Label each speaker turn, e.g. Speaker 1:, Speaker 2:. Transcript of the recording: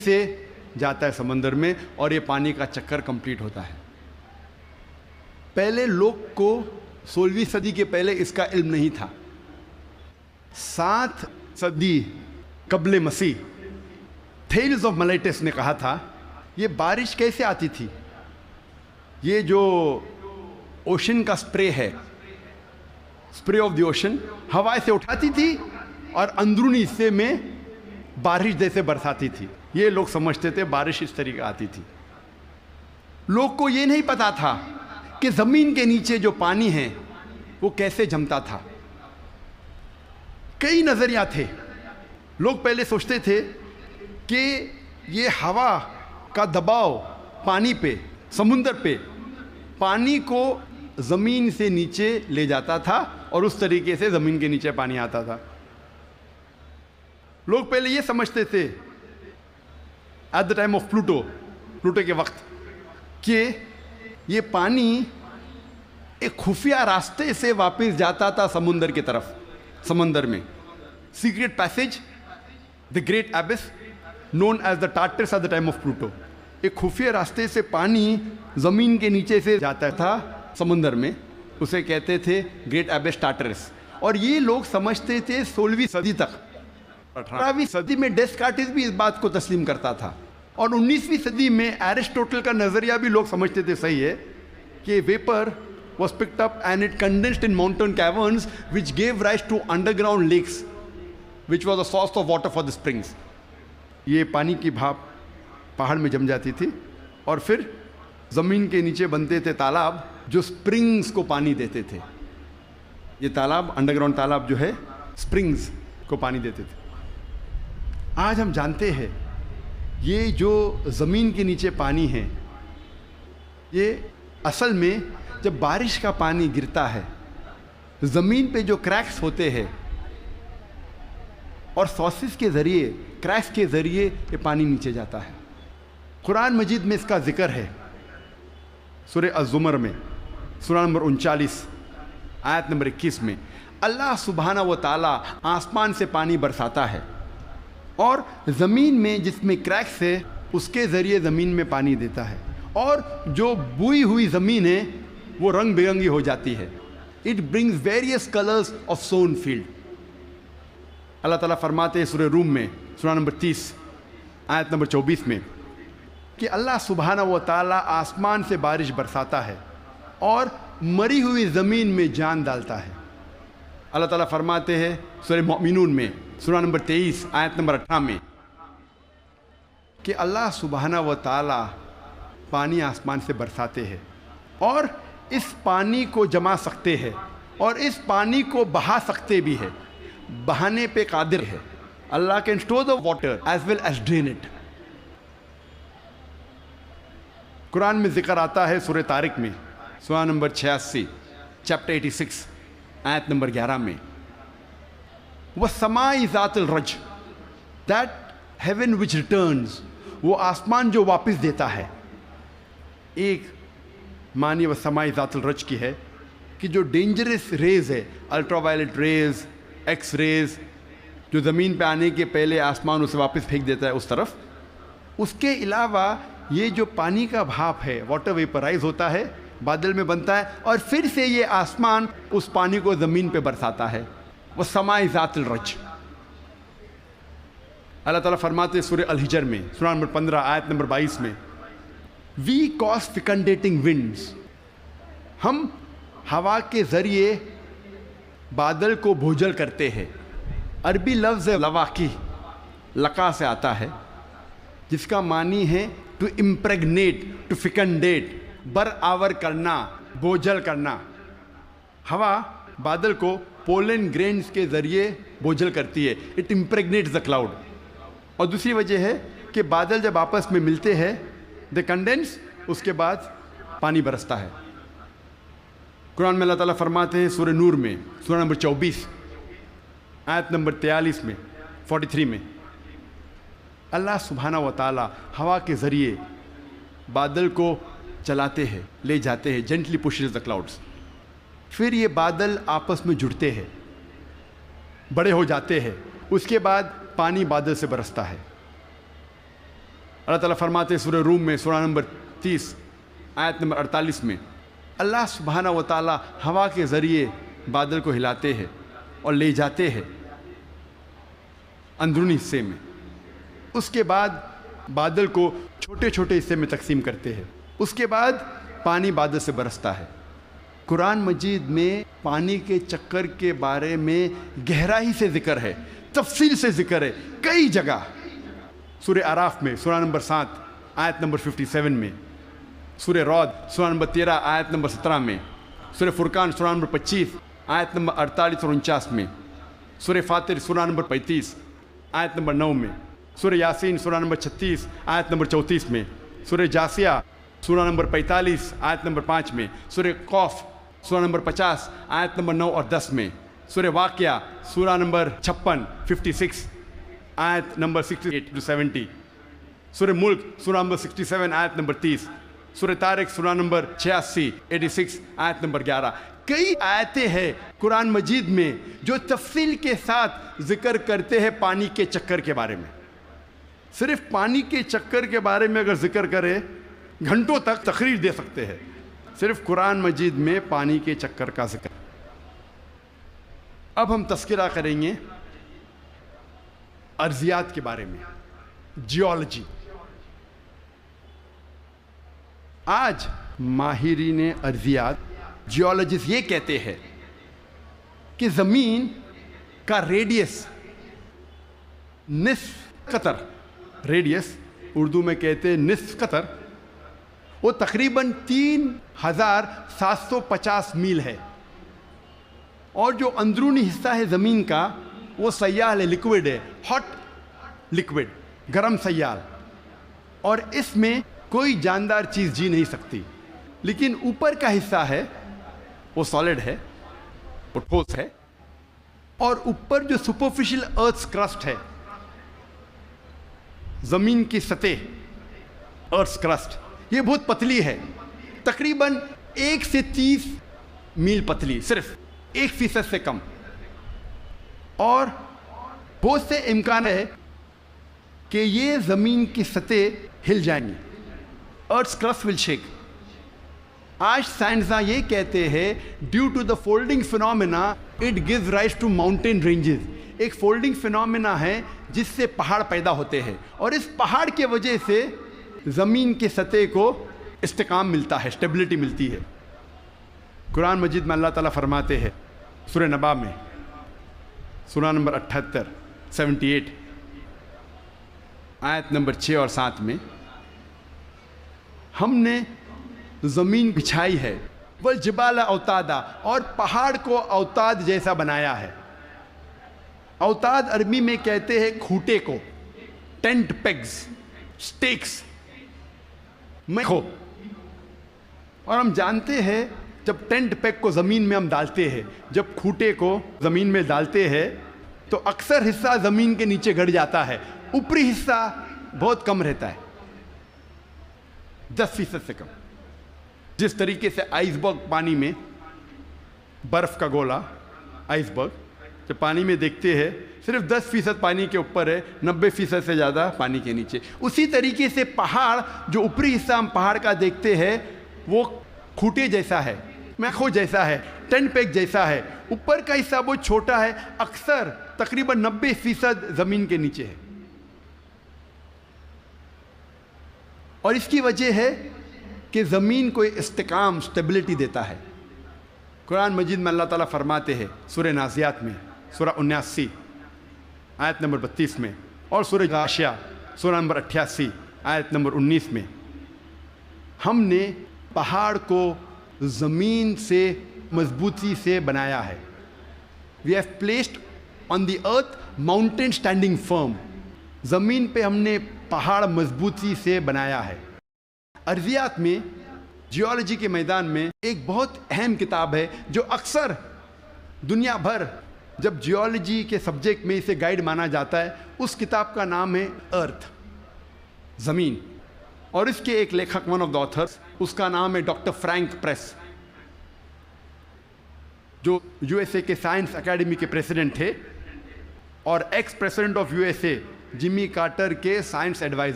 Speaker 1: سے جاتا ہے سمندر میں اور یہ پانی کا چکر کمپلیٹ ہوتا ہے۔ پہلے لوگ کو 16ویں صدی کے پہلے اس کا علم نہیں تھا۔ 7 صدی قبل مسیح تھیلز آف ملیٹس نے کہا تھا یہ بارش کیسے آتی تھی؟ یہ جو اوشن کا سپرے ہے، سپرے آف دی اوشن، ہوا سے اٹھاتی تھی اور اندرونی حصے میں بارش جیسے برساتی تھی۔ یہ لوگ سمجھتے تھے بارش اس طریقے آتی تھی۔ لوگ کو یہ نہیں پتا تھا کہ زمین کے نیچے جو پانی ہے وہ کیسے جمتا تھا۔ کئی نظریات تھے۔ لوگ پہلے سوچتے تھے کہ یہ ہوا کا دباؤ پانی پہ، سمندر پہ، پانی کو زمین سے نیچے لے جاتا تھا اور اس طریقے سے زمین کے نیچے پانی آتا تھا۔ لوگ پہلے یہ سمجھتے تھے at the time of Pluto کے وقت کہ یہ پانی ایک خفیہ راستے سے واپس جاتا تھا سمندر کی طرف، سمندر میں secret passage, the great abyss known as the Tartarus at the time of Pluto. ایک خفیہ راستے سے پانی زمین کے نیچے سے جاتا تھا سمندر میں، اسے کہتے تھے گریٹ ایبس ٹارٹرس۔ اور یہ لوگ سمجھتے تھے 16ویں صدی تک۔ 18ویں صدی میں ڈیسکارٹس بھی اس بات کو تسلیم کرتا تھا، اور 19ویں صدی میں ایرسٹوٹل کا نظریہ بھی لوگ سمجھتے تھے صحیح ہے کہ viper was picked up and it condensed in mountain caverns which gave rise to underground lakes which was a source of water for the springs۔ یہ پانی کی بھاپ پہاڑ میں جم جاتی تھی اور پھر زمین کے نیچے بنتے تھے تالاب جو سپرنگز کو پانی دیتے تھے۔ یہ تالاب، انڈر گراؤنڈ تالاب جو ہے، سپرنگز کو پانی دیتے تھے۔ آج ہم جانتے ہیں یہ جو زمین کے نیچے پانی ہے، یہ اصل میں جب بارش کا پانی گرتا ہے زمین پہ جو کریکس ہوتے ہیں اور سورسز کے ذریعے، کریکس کے ذریعے یہ پانی نیچے جاتا ہے۔ قرآن مجید میں اس کا ذکر ہے سورہ الزمر میں، سورہ نمبر 39 آیت نمبر 21 میں۔ اللہ سبحانہ و تعالیٰ آسمان سے پانی برساتا ہے اور زمین میں جس میں کریکس ہے اس کے ذریعے زمین میں پانی دیتا ہے، اور جو بوئی ہوئی زمین ہے وہ رنگ برنگی ہو جاتی ہے۔ It brings various colours of sun field. اللہ تعالیٰ فرماتے ہیں سورہ روم میں، سورہ نمبر 30 آیت نمبر 24 میں کہ اللہ سبحانہ و تعالیٰ آسمان سے بارش برساتا ہے اور مری ہوئی زمین میں جان ڈالتا ہے۔ اللہ تعالیٰ فرماتے ہیں سورہ مومنون میں، سورہ نمبر 23 آیت نمبر 18 میں کہ اللہ سبحانہ و تعالیٰ پانی آسمان سے برساتے ہیں اور اس پانی کو جما سکتے ہیں اور اس پانی کو بہا سکتے بھی ہے، بہانے پہ قادر ہے۔ اللہ can store the water as well as drain it۔ قرآن میں ذکر آتا ہے سورہ طارق میں، سورہ نمبر 86 چیپٹر 86 آیت نمبر 11 میں، وَالسَّمَاءِ ذَاتِ الرَّجْ، that heaven which returns، وہ آسمان جو واپس دیتا ہے۔ ایک معنی وَالسَّمَاءِ ذَاتِ الرَّجْ کی ہے کہ جو ڈینجرس ریز ہے، ultraviolet rays, X rays, جو زمین پہ آنے کے پہلے آسمان اسے واپس پھینک دیتا ہے اس طرف۔ اس کے علاوہ یہ جو پانی کا بھاپ ہے، واٹر ویپرائز ہوتا ہے، بادل میں بنتا ہے اور پھر سے یہ آسمان اس پانی کو زمین پہ برساتا ہے۔ وَالسَّمَاءِ ذَاتِ الرَّجْ۔ اللہ تعالیٰ فرماتے ہیں سورہ الحجر میں، سورہ نمبر 15 آیت نمبر 22 میں، وی کاز فیکنڈیٹنگ ونڈز، ہم ہوا کے ذریعے بادل کو بھوجل کرتے ہیں۔ عربی لفظ لواقی، لقا سے آتا ہے، جس کا معنی ہے ٹو امپریگنیٹ، ٹو فیکنڈیٹ، برآور کرنا، بوجھل کرنا۔ ہوا بادل کو پولن گرینز کے ذریعے بوجھل کرتی ہے، اٹ امپریگنیٹس دا کلاؤڈ۔ اور دوسری وجہ ہے کہ بادل جب آپس میں ملتے ہیں دے کنڈینس، اس کے بعد پانی برستا ہے۔ قرآن میں اللہ تعالیٰ فرماتے ہیں سورہ نور میں، سورہ نمبر 24 آیت نمبر 43 میں، 43 میں، اللہ سبحانہ و تعالیٰ ہوا کے ذریعے بادل کو چلاتے ہیں، لے جاتے ہیں، جینٹلی پشز دا کلاؤڈس۔ پھر یہ بادل آپس میں جڑتے ہیں، بڑے ہو جاتے ہیں، اس کے بعد پانی بادل سے برستا ہے۔ اللہ تعالیٰ فرماتے ہیں سورہ روم میں سورہ نمبر 30 آیت نمبر 48 میں، اللہ سبحانہ و تعالیٰ ہوا کے ذریعے بادل کو ہلاتے ہیں اور لے جاتے ہیں اندرونی حصے میں، اس کے بعد بادل کو چھوٹے چھوٹے حصے میں تقسیم کرتے ہیں، اس کے بعد پانی بادل سے برستا ہے۔ قرآن مجید میں پانی کے چکر کے بارے میں گہرائی سے ذکر ہے، تفصیل سے ذکر ہے کئی جگہ۔ سورہ اعراف میں سورہ نمبر 7 آیت نمبر 57 میں، سورہ رعد سورہ نمبر 13 آیت نمبر 17 میں، سورہ فرقان سورہ نمبر 25 آیت نمبر 48 اور 49 میں، سورہ فاطر سورہ نمبر 35 آیت نمبر 9 میں، سورہ یاسین سورہ نمبر 36 آیت نمبر 34 میں، سورہ جاسیہ سورہ نمبر 45 آیت نمبر 5 میں، سورہ قوف سورہ نمبر 50 آیت نمبر 9 اور 10 میں، سورہ واقعہ سورہ نمبر 56 آیت نمبر 68 to 70، سورہ ملک سورہ نمبر 67 آیت نمبر 30، سورہ طارق سورہ نمبر 86 آیت نمبر 11۔ کئی آیتیں ہیں قرآن مجید میں جو تفصیل کے ساتھ ذکر کرتے ہیں پانی کے چکر کے بارے میں۔ صرف پانی کے چکر کے بارے میں اگر ذکر کرے گھنٹوں تک تقریر دے سکتے ہیں، صرف قرآن مجید میں پانی کے چکر کا ذکر۔ اب ہم تذکرہ کریں گے ارضیات کے بارے میں، جیولوجی۔ آج ماہرین ارضیات جیولوجسٹ یہ کہتے ہیں کہ زمین کا ریڈیس نصف قطر، ریڈیس اردو میں کہتے ہیں نصف قطر، وہ تقریباً 3750 میل ہے، اور جو اندرونی حصہ ہے زمین کا وہ سیال ہے، لیکوڈ ہے، ہاٹ لیکوڈ، گرم سیال، اور اس میں کوئی جاندار چیز جی نہیں سکتی۔ لیکن اوپر کا حصہ ہے وہ سالڈ ہے، وہ ٹھوس ہے، اور اوپر جو سپرفیشل ارتھ کرسٹ ہے، زمین کی سطح، ارتھ کرسٹ، یہ بہت پتلی ہے، تقریباً 1 سے 30 میل پتلی، صرف 1% سے کم، اور بہت سے امکان ہے کہ یہ زمین کی سطح ہل جائیں گی، ارتھ کرسٹ ول شیک۔ آج سائنسداں یہ کہتے ہیں due to the folding phenomena it gives rise to mountain ranges, ایک فولڈنگ فینومینا ہے جس سے پہاڑ پیدا ہوتے ہیں، اور اس پہاڑ کی وجہ سے زمین کی سطح کو استحکام ملتا ہے، اسٹیبلٹی ملتی ہے۔ قرآن مجید میں اللہ تعالیٰ فرماتے ہیں سورہ نبا میں سورہ نمبر 78 آیت نمبر 6 اور 7 میں، ہم نے زمین بچھائی ہے، والجبال اوتادا، اور پہاڑ کو اوتاد جیسا بنایا ہے۔ اوتاد عربی میں کہتے ہیں کھوٹے کو، ٹینٹ پیگز، سٹیکس میں کھو، اور ہم جانتے ہیں جب ٹینٹ پیگ کو زمین میں ہم ڈالتے ہیں، جب کھوٹے کو زمین میں ڈالتے ہیں تو اکثر حصہ زمین کے نیچے گڑ جاتا ہے، اوپری حصہ بہت کم رہتا ہے، 10% سے کم۔ جس طریقے سے آئس برگ پانی میں، برف کا گولا آئس برگ جب پانی میں دیکھتے ہیں صرف 10% پانی کے اوپر ہے، 90% سے زیادہ پانی کے نیچے، اسی طریقے سے پہاڑ جو اوپری حصہ ہم پہاڑ کا دیکھتے ہیں وہ کھوٹے جیسا ہے، میخو جیسا ہے، ٹینٹ پیگ جیسا ہے، اوپر کا حصہ بہت چھوٹا ہے، اکثر تقریباً 90% زمین کے نیچے ہے، اور اس کی وجہ ہے کہ زمین کو استحکام، اسٹیبلٹی دیتا ہے۔ قرآن مجید میں اللہ تعالیٰ فرماتے ہیں سورہ نازیات میں سورہ 79 آیت نمبر 32 میں، اور سورہ غاشیہ سورہ نمبر 88 آیت نمبر 19 میں، ہم نے پہاڑ کو زمین سے مضبوطی سے بنایا ہے۔ We have placed on the earth mountain standing firm، زمین پہ ہم نے پہاڑ مضبوطی سے بنایا ہے۔ ارضیات میں، جیولوجی کے میدان میں ایک بہت اہم کتاب ہے جو اکثر دنیا بھر جب جیولوجی کے سبجیکٹ میں اسے گائیڈ مانا جاتا ہے، اس کتاب کا نام ہے ارتھ، زمین، اور اس کے ایک لیکھک، ون آف دا آتھرس، اس کا نام ہے ڈاکٹر فرینک پریس، جو یو ایس اے کے سائنس اکیڈمی کے پریزیڈنٹ تھے اور ex president of U S A Jimmy Carter کے سائنس ایڈوائزر۔